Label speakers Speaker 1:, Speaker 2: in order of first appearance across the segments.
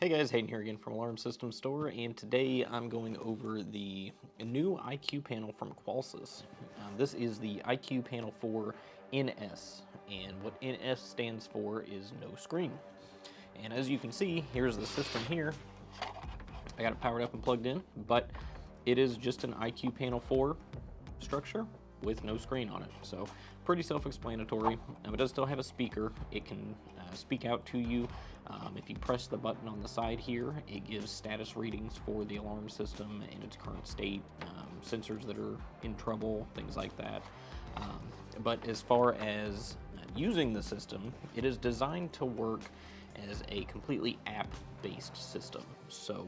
Speaker 1: Hey guys, Hayden here again from Alarm System Store, and today I'm going over the new IQ panel from Qolsys. This is the IQ panel for NS, and what NS stands for is no screen. And as you can see, here's the system here. I got it powered up and plugged in, but it is just an IQ panel 4 structure with no screen on it. So pretty self-explanatory. It does still have a speaker. It can speak out to you. If you press the button on the side here, it gives status readings for the alarm system and its current state, sensors that are in trouble, things like that. But as far as using the system, it is designed to work as a completely app-based system. So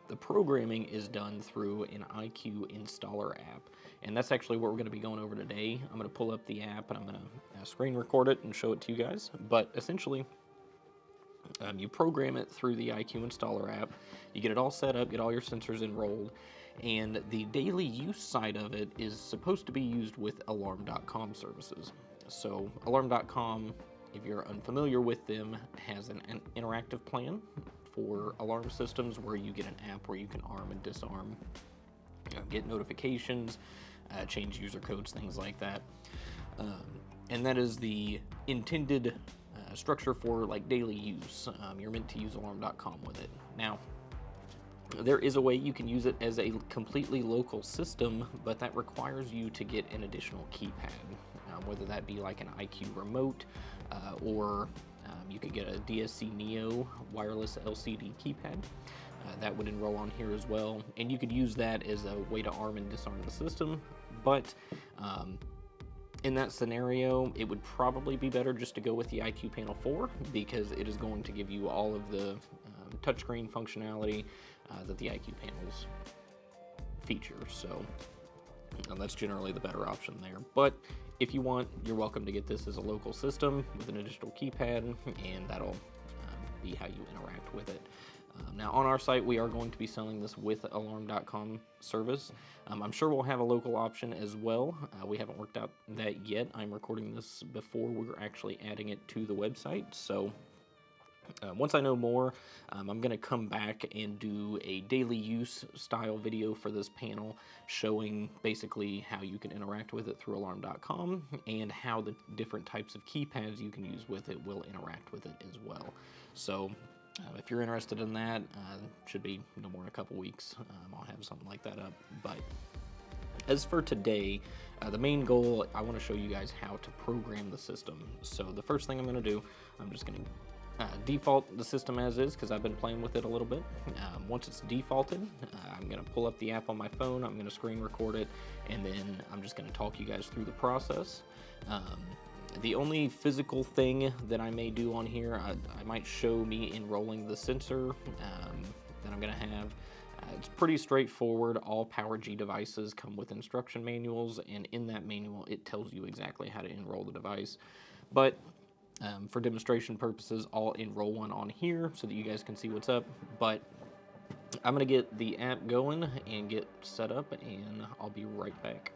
Speaker 1: the programming is done through an IQ installer app, and that's actually what we're going to be going over today. I'm going to pull up the app and I'm going to screen record it and show it to you guys. But essentially, you program it through the IQ installer app. You get it all set up, get all your sensors enrolled, and the daily use side of it is supposed to be used with alarm.com services. So alarm.com, if you're unfamiliar with them, has an interactive plan for alarm systems where you get an app where you can arm and disarm, get notifications, change user codes, things like that. And that is the intended structure for like daily use. You're meant to use alarm.com with it. Now, there is a way you can use it as a completely local system, but that requires you to get an additional keypad, whether that be like an IQ remote or you could get a DSC Neo wireless LCD keypad. That would enroll on here as well, and you could use that as a way to arm and disarm the system. But in that scenario, it would probably be better just to go with the IQ Panel 4 because it is going to give you all of the touchscreen functionality that the IQ panels feature. So that's generally the better option there. But if you want, you're welcome to get this as a local system with an additional keypad, and that'll be how you interact with it. Now on our site, we are going to be selling this with alarm.com service. I'm sure we'll have a local option as well. We haven't worked out that yet. I'm recording this before we're actually adding it to the website. So once I know more, I'm going to come back and do a daily use style video for this panel showing basically how you can interact with it through alarm.com and how the different types of keypads you can use with it will interact with it as well. So if you're interested in that, should be no more than a couple weeks. I'll have something like that up. But as for today, the main goal, I want to show you guys how to program the system. So the first thing I'm going to do, I'm just going to default the system as is because I've been playing with it a little bit. Once it's defaulted, I'm going to pull up the app on my phone, I'm going to screen record it, and then I'm just going to talk you guys through the process. The only physical thing that I may do on here, I might show me enrolling the sensor that I'm going to have. It's pretty straightforward. All PowerG devices come with instruction manuals, and in that manual it tells you exactly how to enroll the device. But for demonstration purposes, I'll enroll one on here so that you guys can see what's up. But I'm going to get the app going and get set up, and I'll be right back.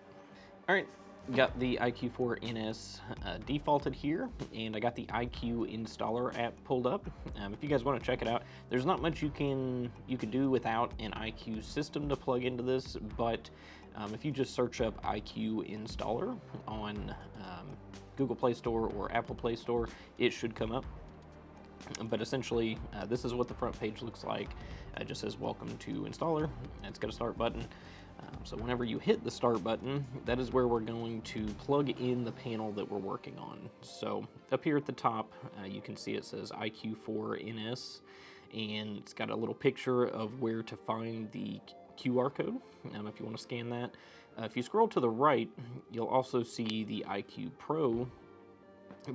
Speaker 1: All right. Got the IQ4 NS defaulted here, and I got the IQ installer app pulled up. If you guys want to check it out, there's not much you can do without an IQ system to plug into this, but if you just search up IQ installer on Google Play Store or Apple Play Store, it should come up. But essentially, this is what the front page looks like. It just says welcome to installer, and it's got a start button. So whenever you hit the start button, that is where we're going to plug in the panel that we're working on. So up here at the top, you can see it says IQ4NS, and it's got a little picture of where to find the QR code, if you want to scan that. If you scroll to the right, you'll also see the IQ Pro,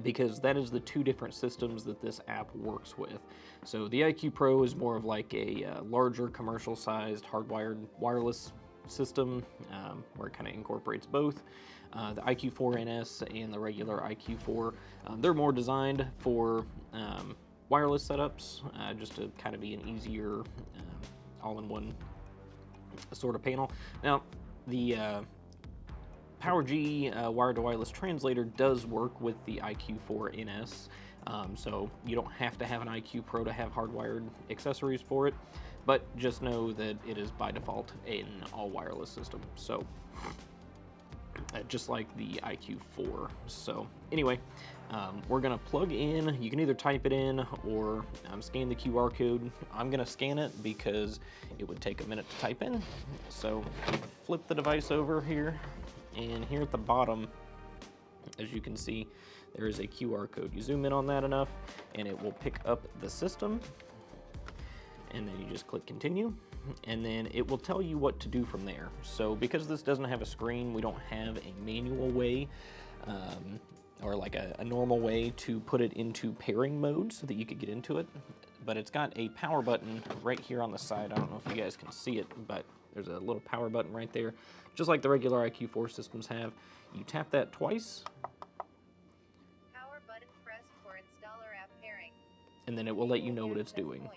Speaker 1: because that is the two different systems that this app works with. So the IQ Pro is more of like a larger commercial-sized hardwired wireless system where it kind of incorporates both. The IQ4NS and the regular IQ4, they're more designed for wireless setups, just to kind of be an easier all-in-one sort of panel. Now, the PowerG wired to wireless translator does work with the IQ4NS. So you don't have to have an iQ Pro to have hardwired accessories for it, but just know that it is by default an all wireless system. So just like the iQ4. So anyway, we're gonna plug in. You can either type it in or scan the QR code. I'm gonna scan it because it would take a minute to type in. So flip the device over here, and here at the bottom, as you can see, there is a QR code. You zoom in on that enough and it will pick up the system, and then you just click continue, and then it will tell you what to do from there. So because this doesn't have a screen, we don't have a manual way or like a normal way to put it into pairing mode so that you could get into it, but it's got a power button right here on the side. I don't know if you guys can see it, but there's a little power button right there, just like the regular iQ4 systems have. You tap that twice,
Speaker 2: power button pressed for installer app pairing,
Speaker 1: and then it will let you know what it's doing.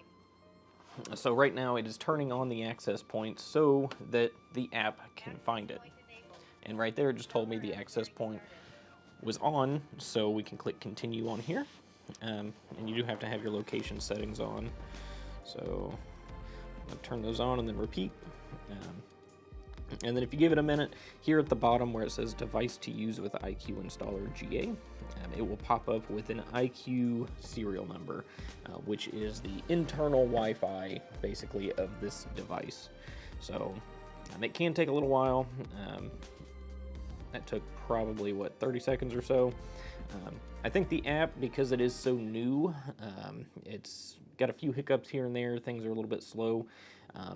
Speaker 1: So right now it is turning on the access point so that the app can find it. And right there it just told me the access point was on, so we can click continue on here. And you do have to have your location settings on. So I'll turn those on and then repeat. And then if you give it a minute, here at the bottom where it says device to use with iQ installer GA, it will pop up with an iQ serial number, which is the internal Wi-Fi basically of this device. So it can take a little while. That took probably, what, 30 seconds or so. I think the app, because it is so new, it's got a few hiccups here and there. Things are a little bit slow,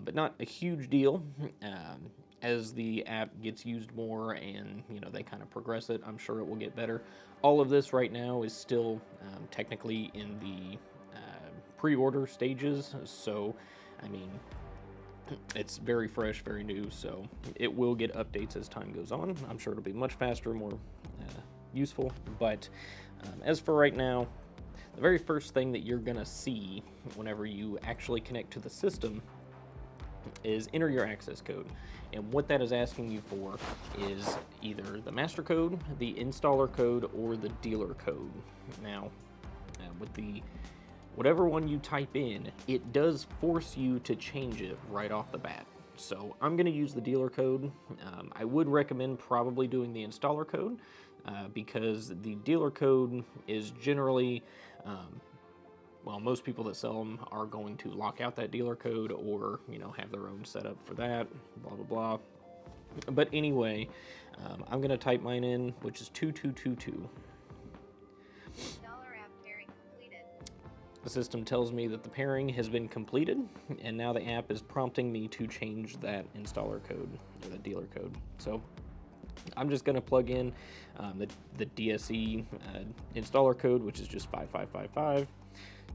Speaker 1: but not a huge deal. As the app gets used more and they kind of progress it, I'm sure it will get better. All of this right now is still technically in the pre-order stages, so I mean it's very fresh, very new, so it will get updates as time goes on. I'm sure it'll be much faster, more useful, but as for right now, the very first thing that you're gonna see whenever you actually connect to the system is enter your access code. And what that is asking you for is either the master code, the installer code, or the dealer code. Now, with the whatever one you type in, it does force you to change it right off the bat. So I'm going to use the dealer code. I would recommend probably doing the installer code because the dealer code is generally well, most people that sell them are going to lock out that dealer code or, have their own setup for that, blah, blah, blah. But anyway, I'm going to type mine in, which is 2222.
Speaker 2: Installer app pairing completed.
Speaker 1: The system tells me that the pairing has been completed, and now the app is prompting me to change that installer code, or the dealer code. So I'm just going to plug in the DSE installer code, which is just 5555.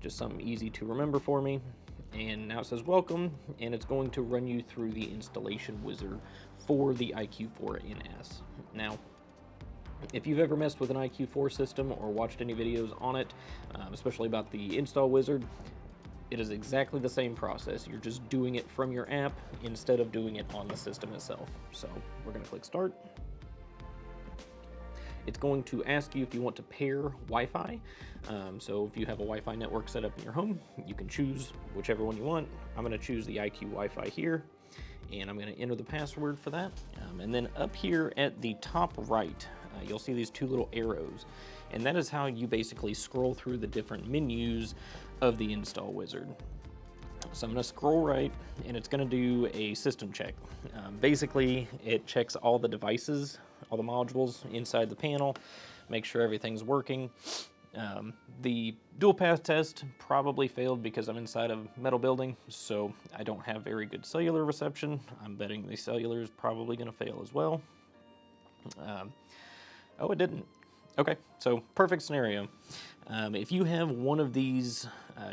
Speaker 1: Just something easy to remember for me. And now it says welcome, and it's going to run you through the installation wizard for the iQ4NS. Now, if you've ever messed with an iQ4 system or watched any videos on it, especially about the install wizard, it is exactly the same process. You're just doing it from your app instead of doing it on the system itself. So we're going to click start. It's going to ask you if you want to pair Wi-Fi. So if you have a Wi-Fi network set up in your home, you can choose whichever one you want. I'm going to choose the iQ Wi-Fi here, and I'm going to enter the password for that. And then up here at the top right, you'll see these two little arrows, and that is how you basically scroll through the different menus of the install wizard. So I'm going to scroll right, and it's going to do a system check. Basically, it checks all the devices, all the modules inside the panel, make sure everything's working. The dual path test probably failed because I'm inside a metal building, so I don't have very good cellular reception. I'm betting the cellular is probably going to fail as well. Oh, it didn't. Okay, so perfect scenario. If you have one of these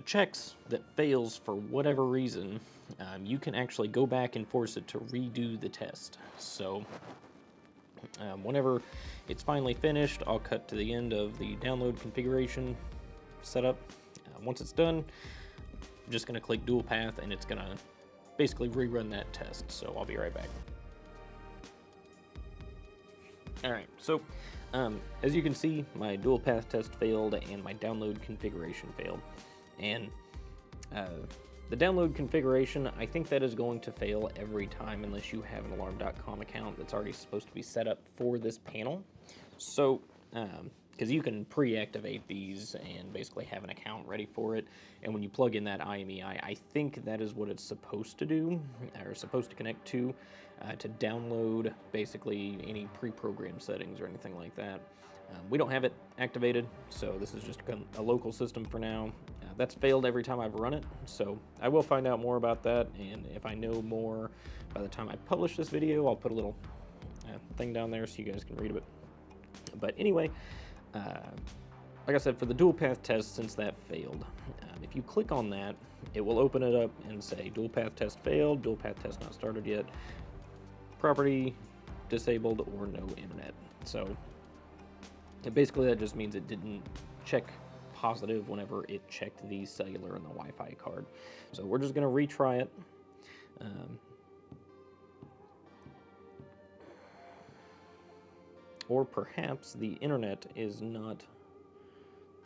Speaker 1: checks that fails for whatever reason, you can actually go back and force it to redo the test. So whenever it's finally finished, I'll cut to the end of the download configuration setup. Once it's done, I'm just going to click dual path, and it's going to basically rerun that test. So I'll be right back. Alright, so as you can see, my dual path test failed and my download configuration failed. And the download configuration, I think that is going to fail every time unless you have an alarm.com account that's already supposed to be set up for this panel. So, because you can pre-activate these and basically have an account ready for it, and when you plug in that IMEI, I think that is what it's supposed to do, or supposed to connect to download basically any pre-programmed settings or anything like that. We don't have it activated, so this is just a local system for now. That's failed every time I've run it, so I will find out more about that, and if I know more by the time I publish this video, I'll put a little thing down there so you guys can read it. But anyway, like I said, for the dual path test, since that failed, if you click on that, it will open it up and say dual path test failed, dual path test not started yet, property disabled, or no internet. So basically that just means it didn't check positive whenever it checked the cellular and the Wi-Fi card. So we're just going to retry it. Or perhaps the internet is not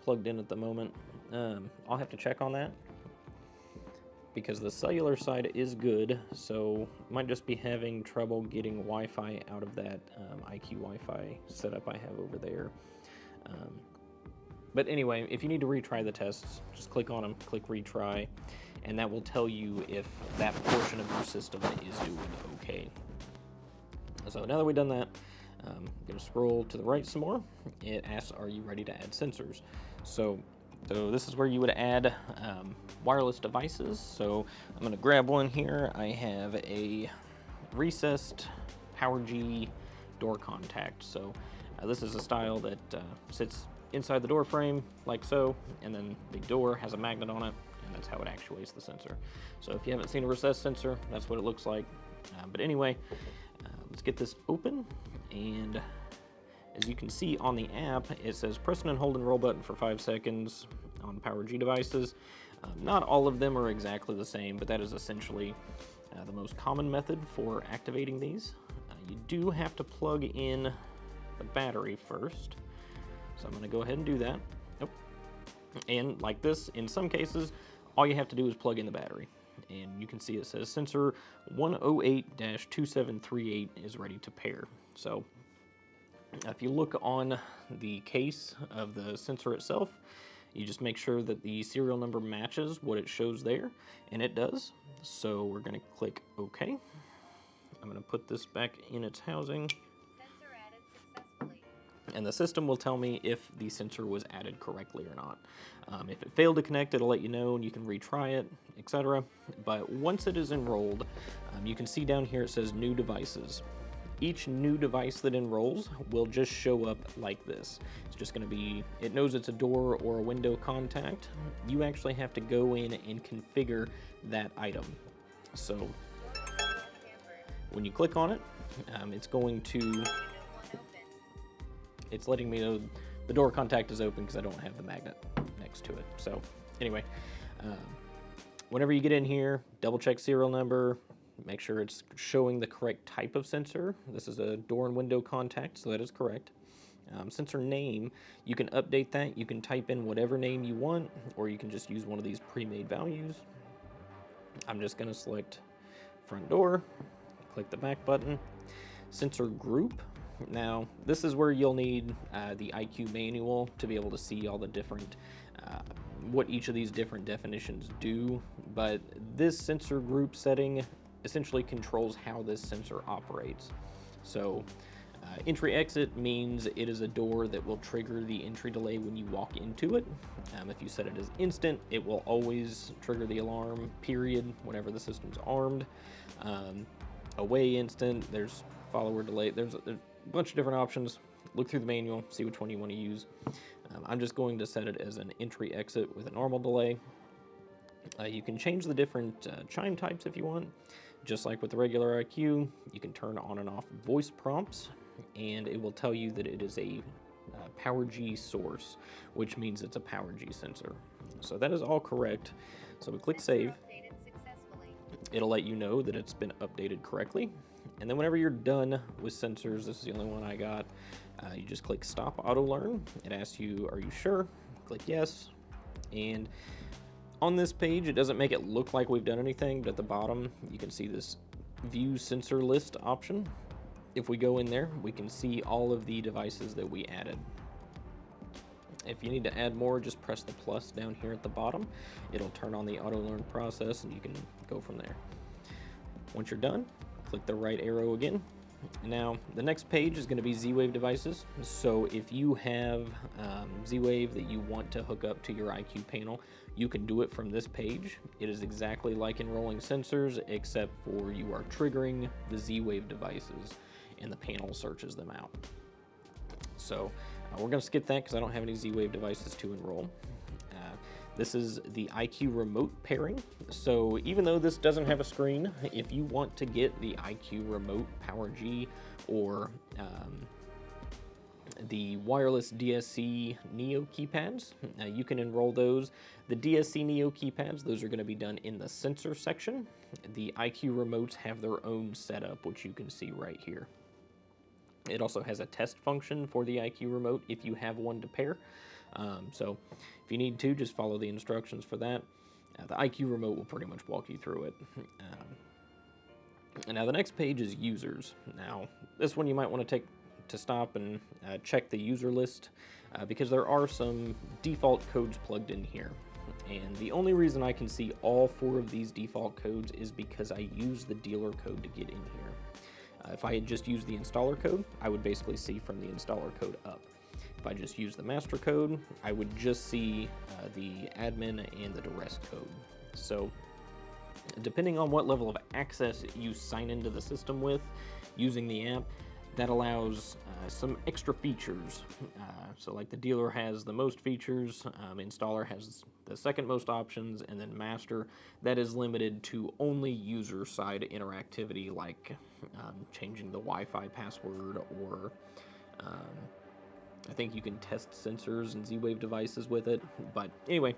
Speaker 1: plugged in at the moment. I'll have to check on that, because the cellular side is good, so might just be having trouble getting Wi-Fi out of that IQ Wi-Fi setup I have over there. But anyway, if you need to retry the tests, just click on them, click retry, and that will tell you if that portion of your system is doing okay. So now that we've done that, I'm going to scroll to the right some more. It asks, are you ready to add sensors? So this is where you would add wireless devices. So I'm going to grab one here. I have a recessed PowerG door contact. So this is a style that sits inside the door frame like so, and then the door has a magnet on it, and that's how it actuates the sensor. So if you haven't seen a recessed sensor, that's what it looks like. But anyway, let's get this open, and as you can see on the app, it says press and hold and roll button for 5 seconds on the PowerG devices. Not all of them are exactly the same, but that is essentially the most common method for activating these. You do have to plug in the battery first, so I'm going to go ahead and do that. And like this, in some cases, all you have to do is plug in the battery. And you can see it says sensor 108-2738 is ready to pair. So if you look on the case of the sensor itself, you just make sure that the serial number matches what it shows there, and it does. So we're going to click OK. I'm going to put this back in its housing.
Speaker 2: Sensor added successfully.
Speaker 1: And the system will tell me if the sensor was added correctly or not. If it failed to connect, it'll let you know, and you can retry it, etc. But once it is enrolled, you can see down here it says new devices. Each new device that enrolls will just show up like this. It's just going to be, it knows it's a door or a window contact. You actually have to go in and configure that item. So when you click on it, it's going to, it's letting me know the door contact is open because I don't have the magnet next to it. So anyway, whenever you get in here, double check serial number, make sure it's showing the correct type of sensor. This is a door and window contact, so that is correct. Sensor name, you can update that. You can type in whatever name you want, or you can just use one of these pre-made values. I'm just going to select front door, click the back button. Sensor group. Now, this is where you'll need the IQ manual to be able to see all the different, what each of these different definitions do, but this sensor group setting essentially controls how this sensor operates. So, entry-exit means it is a door that will trigger the entry delay when you walk into it. If you set it as instant, it will always trigger the alarm, period, whenever the system's armed. Away instant, there's follower delay, there's a bunch of different options. Look through the manual, see which one you want to use. I'm just going to set it as an entry-exit with a normal delay. You can change the different chime types if you want. Just like with the regular IQ, you can turn on and off voice prompts, and it will tell you that it is a PowerG source, which means it's a PowerG sensor. So that is all correct. So we click save. It'll let you know that it's been updated correctly, And then whenever you're done with sensors, this is the only one I got, you just click Stop Auto Learn. It asks you, are you sure? Click Yes. And on this page, it doesn't make it look like we've done anything, but at the bottom, you can see this View Sensor List option. If we go in there, we can see all of the devices that we added. If you need to add more, just press the plus down here at the bottom. It'll turn on the auto learn process and you can go from there. Once you're done, click the right arrow again. Now, the next page is going to be Z-Wave devices. So if you have Z-Wave that you want to hook up to your IQ panel, you can do it from this page. It is exactly like Enrolling Sensors, except for you are triggering the Z-Wave devices and the panel searches them out. So we're going to skip that because I don't have any Z-Wave devices to enroll. This is the IQ remote pairing. So even though this doesn't have a screen, if you want to get the IQ remote Power G or the wireless DSC Neo keypads, you can enroll those. The DSC Neo keypads, those are going to be done in the sensor section. The IQ remotes have their own setup, which you can see right here. It also has a test function for the IQ remote if you have one to pair. So if you need to, just follow the instructions for that. The IQ remote will pretty much walk you through it. And now the next page is users. Now this one you might want to stop and check the user list because there are some default codes plugged in here. And the only reason I can see all 4 of these default codes is because I use the dealer code to get in here. If I had just used the installer code, I would basically see from the installer code up. If I just use the master code, I would just see the admin and the duress code. So depending on what level of access you sign into the system with using the app, that allows some extra features. So like the dealer has the most features, installer has the second most options, and then master, that is limited to only user side interactivity like changing the Wi-Fi password or I think you can test sensors and Z-Wave devices with it. But anyway,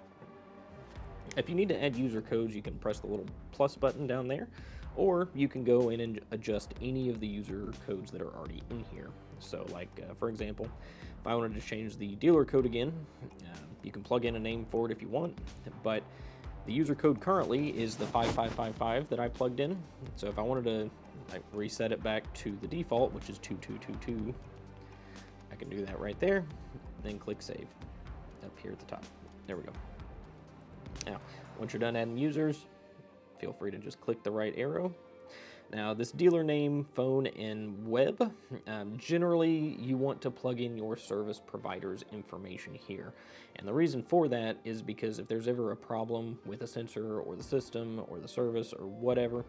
Speaker 1: if you need to add user codes, you can press the little plus button down there, or you can go in and adjust any of the user codes that are already in here. So like, for example, if I wanted to change the dealer code again, you can plug in a name for it if you want, but the user code currently is the 5555 that I plugged in. So if I wanted to reset it back to the default, which is 2222, I can do that right there, then click save up here at the top. There we go. Now, once you're done adding users, feel free to just click the right arrow. Now, this dealer name, phone, and web, generally you want to plug in your service provider's information here. And the reason for that is because if there's ever a problem with a sensor or the system or the service or whatever,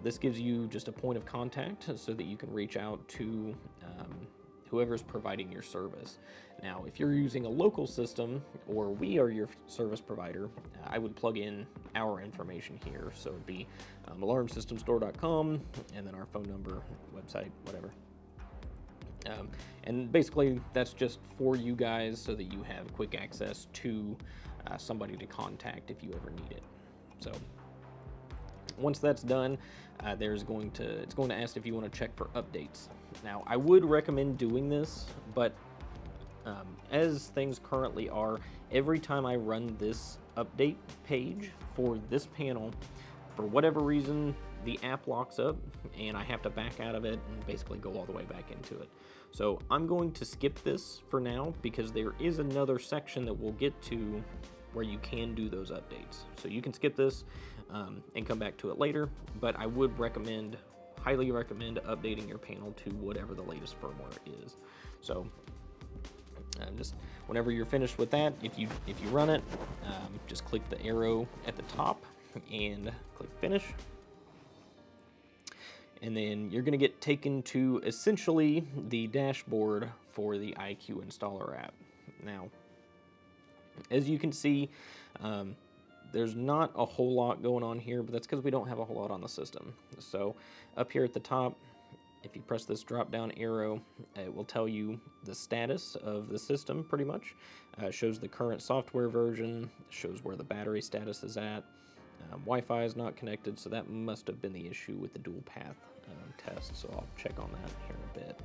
Speaker 1: this gives you just a point of contact so that you can reach out to whoever's providing your service. Now, if you're using a local system or we are your service provider, I would plug in our information here. So it'd be alarmsystemstore.com and then our phone number, website, whatever. And basically that's just for you guys so that you have quick access to somebody to contact if you ever need it. So once that's done, it's going to ask if you want to check for updates. Now, I would recommend doing this, but as things currently are, every time I run this update page for this panel, for whatever reason, the app locks up and I have to back out of it and basically go all the way back into it. So I'm going to skip this for now because there is another section that we'll get to where you can do those updates. So you can skip this and come back to it later, but I would highly recommend updating your panel to whatever the latest firmware is. So just whenever you're finished with that, if you run it, just click the arrow at the top and click finish. And then you're going to get taken to essentially the dashboard for the IQ installer app. Now, as you can see, there's not a whole lot going on here, but that's because we don't have a whole lot on the system. So up here at the top, if you press this drop down arrow, it will tell you the status of the system pretty much. Shows the current software version, shows where the battery status is at, Wi-Fi is not connected, so that must have been the issue with the dual path test, so I'll check on that here in a bit.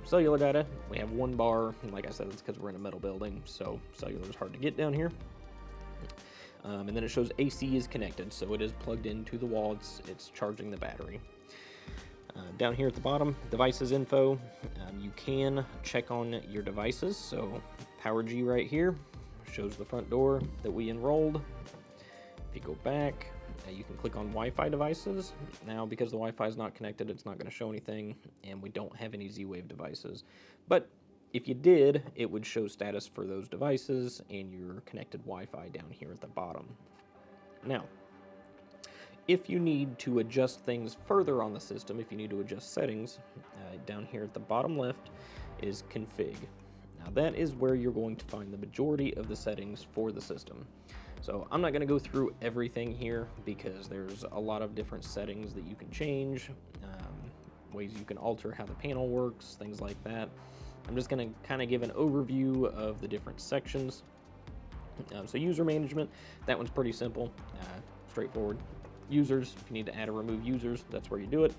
Speaker 1: Cellular data, we have 1 bar, and like I said, that's because we're in a metal building, so cellular is hard to get down here. And then it shows AC is connected, so it is plugged into the wall, it's charging the battery. Down here at the bottom, devices info, you can check on your devices, so Power G right here shows the front door that we enrolled. If you go back, you can click on Wi-Fi devices. Now, because the Wi-Fi is not connected, it's not going to show anything, and we don't have any Z-Wave devices. But if you did, it would show status for those devices and your connected Wi-Fi down here at the bottom. Now, if you need to adjust things further on the system, if you need to adjust settings, down here at the bottom left is Config. Now, that is where you're going to find the majority of the settings for the system. So I'm not going to go through everything here because there's a lot of different settings that you can change, ways you can alter how the panel works, things like that. I'm just going to kind of give an overview of the different sections. So user management, that one's pretty simple, straightforward. Users, if you need to add or remove users, that's where you do it.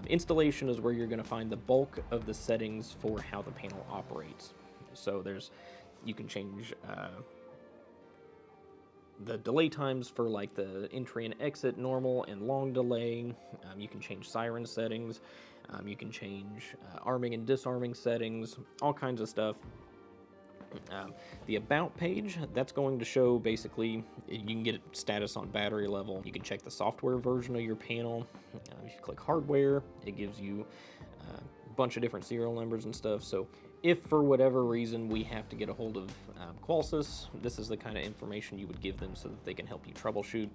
Speaker 1: Installation is where you're going to find the bulk of the settings for how the panel operates. So you can change the delay times for like the entry and exit, normal and long delay. You can change siren settings. You can change arming and disarming settings, all kinds of stuff. The About page, that's going to show basically, you can get status on battery level. You can check the software version of your panel. If you click hardware, it gives you a bunch of different serial numbers and stuff. So if for whatever reason we have to get a hold of Qolsys, this is the kind of information you would give them so that they can help you troubleshoot,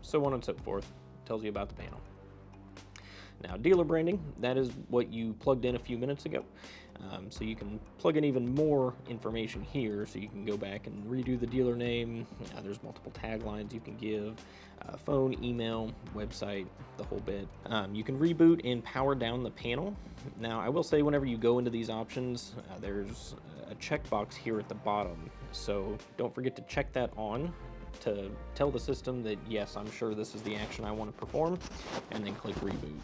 Speaker 1: so on and so forth. It tells you about the panel. Now, dealer branding, that is what you plugged in a few minutes ago. So you can plug in even more information here, so you can go back and redo the dealer name. There's multiple taglines you can give, phone, email, website, the whole bit. You can reboot and power down the panel. Now, I will say whenever you go into these options, there's a checkbox here at the bottom. So don't forget to check that on to tell the system that, yes, I'm sure this is the action I want to perform, and then click reboot.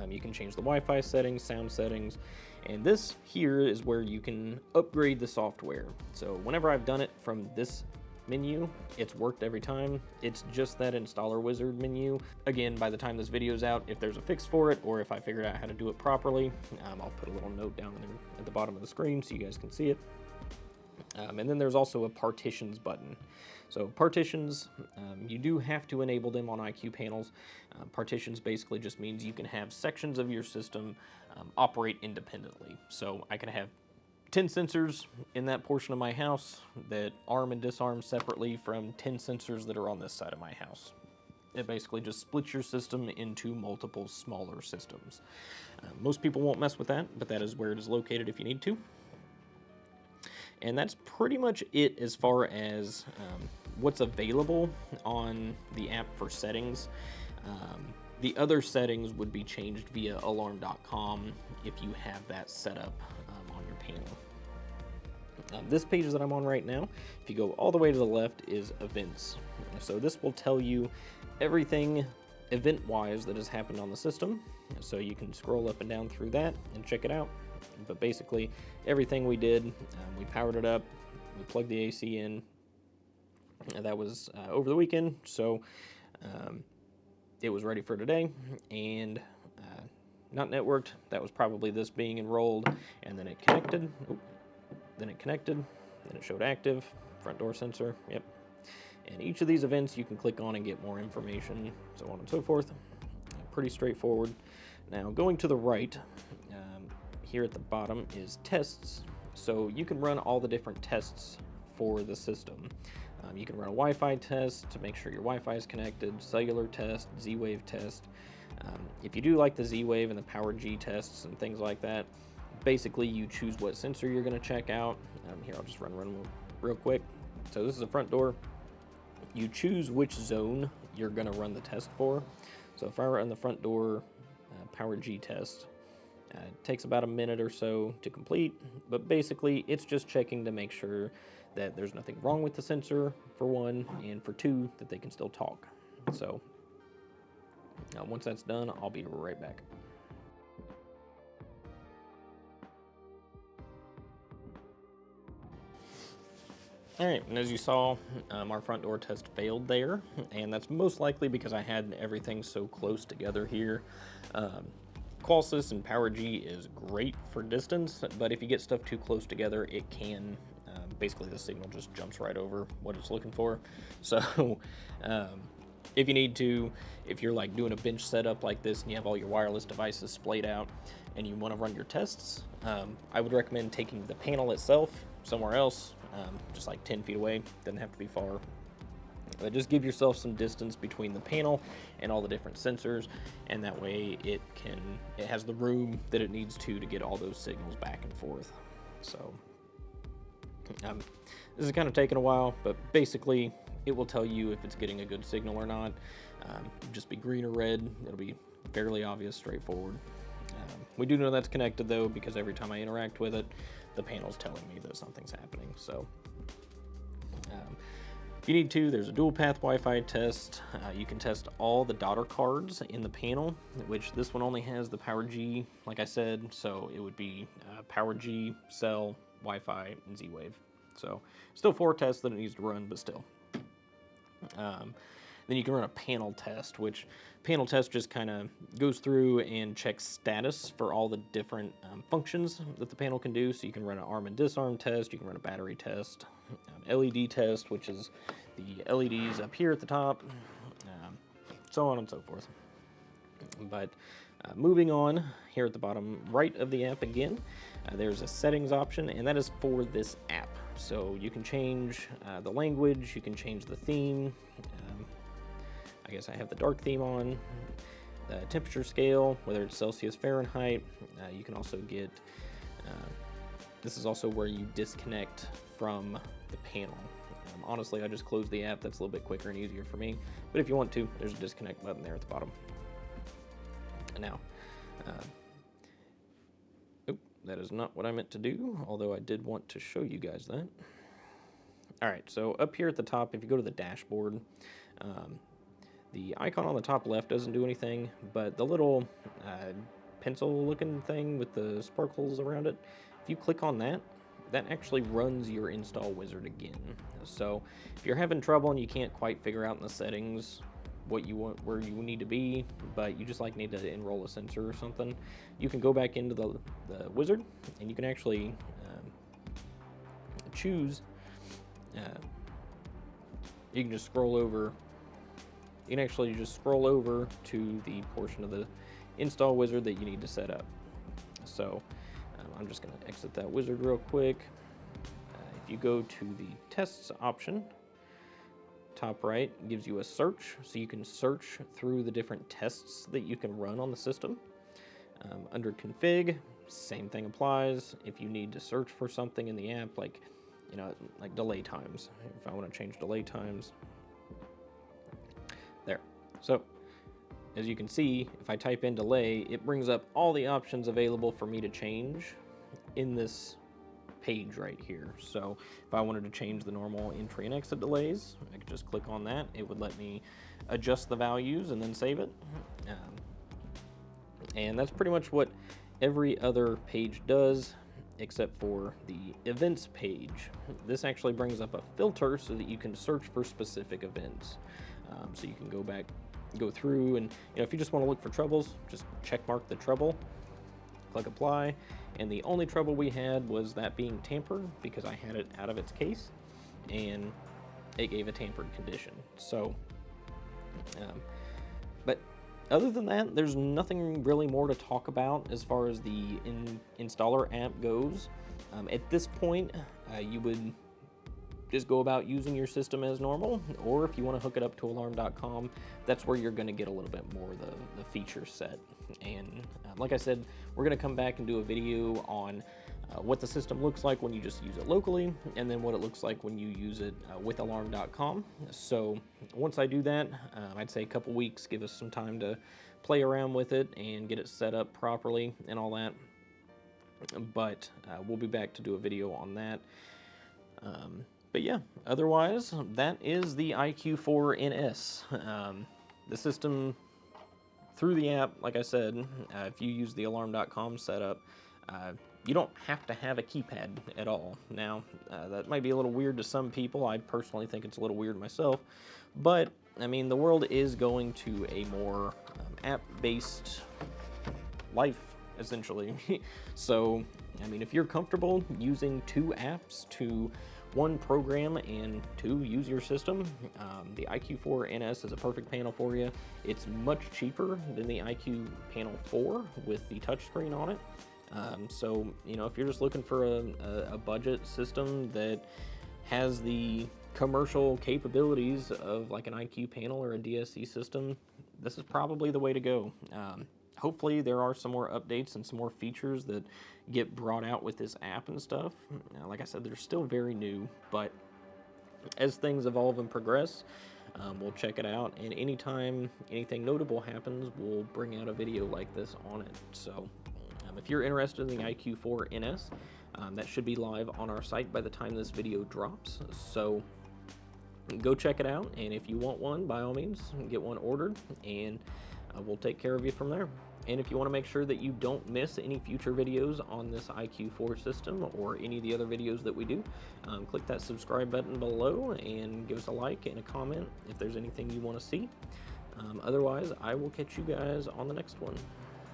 Speaker 1: You can change the Wi-Fi settings, sound settings, and this here is where you can upgrade the software. So whenever I've done it from this menu, it's worked every time. It's just that installer wizard menu. Again, by the time this video is out, if there's a fix for it, or if I figured out how to do it properly, I'll put a little note down there at the bottom of the screen so you guys can see it. And then there's also a partitions button. So partitions, you do have to enable them on IQ panels. Partitions basically just means you can have sections of your system operate independently. So I can have 10 sensors in that portion of my house that arm and disarm separately from 10 sensors that are on this side of my house. It basically just splits your system into multiple smaller systems. Most people won't mess with that, but that is where it is located if you need to. And that's pretty much it as far as what's available on the app for settings. The other settings would be changed via alarm.com if you have that set up on your panel. This page that I'm on right now, if you go all the way to the left, is events. So this will tell you everything event-wise that has happened on the system. So you can scroll up and down through that and check it out. But basically, everything we did, we powered it up, we plugged the AC in, and that was over the weekend, so it was ready for today, and not networked. That was probably this being enrolled, and then it connected, then it showed active, front door sensor, yep. And each of these events you can click on and get more information, so on and so forth. Pretty straightforward. Now, going to the right, here at the bottom is tests. So you can run all the different tests for the system. You can run a Wi-Fi test to make sure your Wi-Fi is connected, cellular test, Z-Wave test. If you do like the Z-Wave and the Power G tests and things like that, basically you choose what sensor you're going to check out. Here, I'll just run real quick. So this is the front door. You choose which zone you're going to run the test for. So if I run the front door Power G test, it takes about a minute or so to complete, but basically it's just checking to make sure that there's nothing wrong with the sensor, for one, and for two, that they can still talk. So once that's done, I'll be right back. All right, and as you saw, our front door test failed there, and that's most likely because I had everything so close together here. Qolsys and PowerG is great for distance, but if you get stuff too close together, it can, basically the signal just jumps right over what it's looking for. So if you need to, if you're like doing a bench setup like this and you have all your wireless devices splayed out and you want to run your tests, I would recommend taking the panel itself somewhere else, just like 10 feet away. Doesn't have to be far. But just give yourself some distance between the panel and all the different sensors, and that way it has the room that it needs to get all those signals back and forth. So this is kind of taking a while, but basically it will tell you if it's getting a good signal or not. Just be green or red. It'll be fairly obvious, straightforward. We do know that's connected though, because every time I interact with it, the panel's telling me that something's happening. So if you need to, there's a dual path Wi-Fi test. You can test all the daughter cards in the panel, which this one only has the PowerG, like I said, so it would be PowerG, Cell, Wi-Fi, and Z-Wave. So still 4 tests that it needs to run, but still. Then you can run a panel test, which panel test just kind of goes through and checks status for all the different functions that the panel can do. So you can run an arm and disarm test, you can run a battery test, LED test, which is the LEDs up here at the top, so on and so forth. But moving on, here at the bottom right of the app again, there's a settings option, and that is for this app. So you can change the language, you can change the theme. I guess I have the dark theme on, the temperature scale, whether it's Celsius, Fahrenheit. You can also get, this is also where you disconnect from the panel. Honestly, I just closed the app. That's a little bit quicker and easier for me. But if you want to, there's a disconnect button there at the bottom. And now, that is not what I meant to do, although I did want to show you guys that. All right, so up here at the top, if you go to the dashboard, the icon on the top left doesn't do anything, but the little pencil-looking thing with the sparkles around it, if you click on that, that actually runs your install wizard again. So if you're having trouble and you can't quite figure out in the settings what you want, where you need to be, but you just like need to enroll a sensor or something, you can go back into the wizard and you can actually choose. You can just scroll over. You can actually just scroll over to the portion of the install wizard that you need to set up. So I'm just going to exit that wizard real quick. If you go to the tests option, top right gives you a search, so you can search through the different tests that you can run on the system. Under config, same thing applies. If you need to search for something in the app, like like delay times, if I want to change delay times, there. So as you can see, if I type in delay, it brings up all the options available for me to change in this page right here. So if I wanted to change the normal entry and exit delays, I could just click on that. It would let me adjust the values and then save it. And that's pretty much what every other page does, except for the events page. This actually brings up a filter so that you can search for specific events. So you can go through, and if you just want to look for troubles, just check mark the trouble, click apply, and the only trouble we had was that being tampered, because I had it out of its case and it gave a tampered condition. So but other than that, there's nothing really more to talk about as far as the installer app goes. At this point, you would just go about using your system as normal, or if you want to hook it up to alarm.com, that's where you're going to get a little bit more of the feature set. And like I said, we're going to come back and do a video on what the system looks like when you just use it locally, and then what it looks like when you use it with alarm.com. So once I do that, I'd say a couple weeks, give us some time to play around with it and get it set up properly and all that. But we'll be back to do a video on that. But yeah, otherwise, that is the IQ4NS. The system, through the app, like I said, if you use the alarm.com setup, you don't have to have a keypad at all. Now, that might be a little weird to some people. I personally think it's a little weird myself. But, I mean, the world is going to a more app-based life, essentially. So, I mean, if you're comfortable using 2 apps to 1 program and 2 use your system, the IQ4NS is a perfect panel for you. It's much cheaper than the IQ Panel 4 with the touchscreen on it. So, you know, if you're just looking for a budget system that has the commercial capabilities of like an IQ panel or a DSC system, this is probably the way to go. Hopefully there are some more updates and some more features that get brought out with this app and stuff. Like I said, they're still very new, but as things evolve and progress, we'll check it out. And anytime anything notable happens, we'll bring out a video like this on it. So if you're interested in the IQ4NS, that should be live on our site by the time this video drops. So go check it out, and if you want one, by all means, get one ordered, and we'll take care of you from there. And if you want to make sure that you don't miss any future videos on this IQ4 system or any of the other videos that we do, click that subscribe button below and give us a like and a comment if there's anything you want to see. Otherwise, I will catch you guys on the next one.